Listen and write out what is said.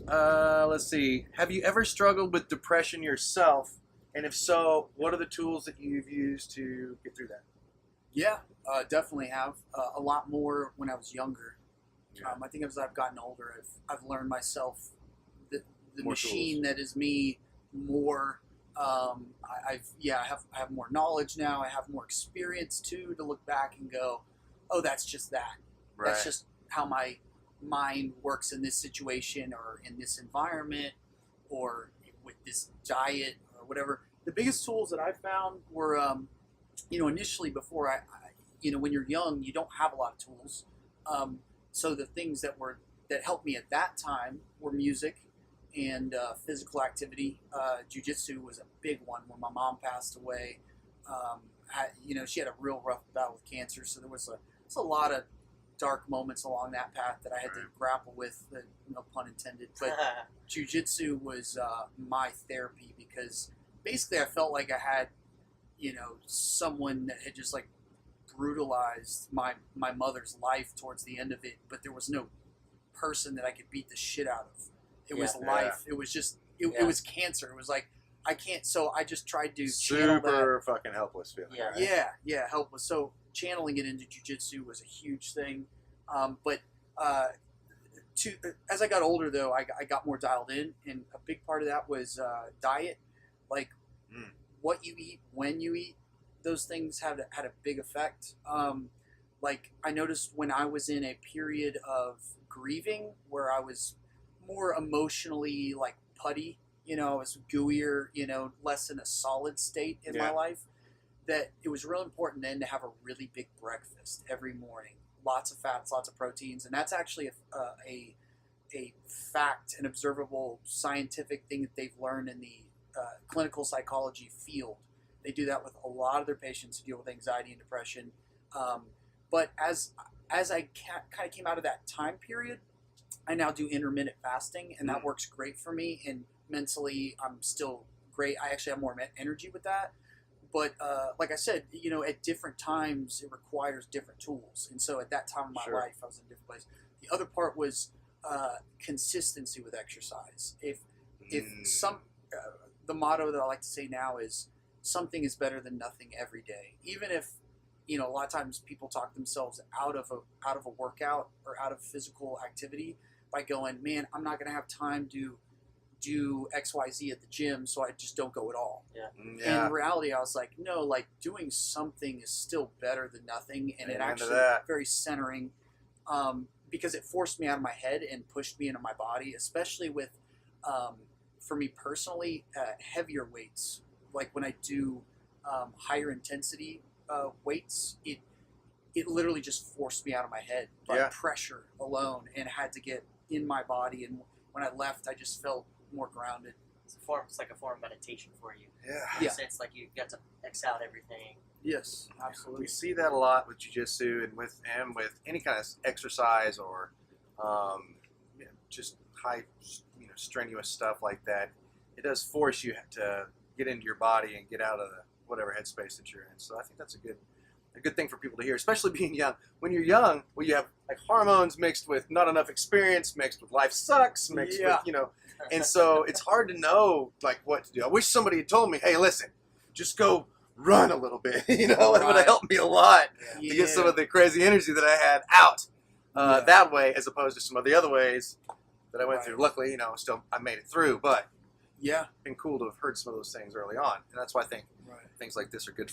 Let's see. Have you ever struggled with depression yourself? And if so, what are the tools that you've used to get through that? Yeah, definitely have. A lot more when I was younger. Yeah. I think as I've gotten older, I've learned myself the More machine tools. that is me more. I have more knowledge now. I have more experience too to look back and go, oh, that's just that. Right. That's just how my mind works in this situation or in this environment or with this diet or whatever. The biggest tools that I found were, initially before when you're young, you don't have a lot of tools. So the things that helped me at that time were music and physical activity. Jiu-Jitsu was a big one when my mom passed away. She had a real rough battle with cancer, so there was a lot of dark moments along that path that I had to grapple with, no pun intended. But Jiu-Jitsu was my therapy because basically I felt like I had, someone that had just like brutalized my mother's life towards the end of it, but there was no person that I could beat the shit out of. It was life. It was just, it was cancer. It was like, I can't, so I just tried to channel that. Super fucking helpless feeling. Yeah, right? Yeah, helpless. So channeling it into jiu-jitsu was a huge thing. As I got older though, I got more dialed in, and a big part of that was diet. Like what you eat, when you eat, those things had a big effect. Like I noticed when I was in a period of grieving where I was more emotionally like putty, I was gooier, less in a solid state in my life, that it was real important then to have a really big breakfast every morning. Lots of fats, lots of proteins. And that's actually a fact, an observable scientific thing that they've learned in the clinical psychology field. They do that with a lot of their patients who deal with anxiety and depression. But as I kind of came out of that time period, I now do intermittent fasting, and that works great for me. And mentally, I'm still great. I actually have more energy with that. But like I said, at different times, it requires different tools. And so at that time of my life, I was in a different place. The other part was consistency with exercise. If the motto that I like to say now is something is better than nothing every day. Even if, a lot of times people talk themselves out of a workout or out of physical activity by going, man, I'm not going to have time to do XYZ at the gym, so I just don't go at all. And in reality, I was like, no, like doing something is still better than nothing. And it actually very centering because it forced me out of my head and pushed me into my body, especially with, for me personally, heavier weights. Like when I do higher intensity weights, it literally just forced me out of my head by pressure alone, and had to get in my body. And when I left, I just felt more grounded. It's like a form of meditation for you. Yeah. It's like you got to X out everything. Yes, absolutely. We see that a lot with jiu-jitsu and with any kind of exercise or just high, strenuous stuff like that. It does force you to get into your body and get out of whatever headspace that you're in. So I think that's a good thing for people to hear, especially being young. When you're young, you have like hormones mixed with not enough experience, mixed with life sucks, mixed with, and so it's hard to know like what to do. I wish somebody had told me, hey, listen, just go run a little bit. It would have helped me a lot to get some of the crazy energy that I had out that way, as opposed to some of the other ways that I went through. Luckily, still I made it through, but it's been cool to have heard some of those things early on, and that's why I think things like this are good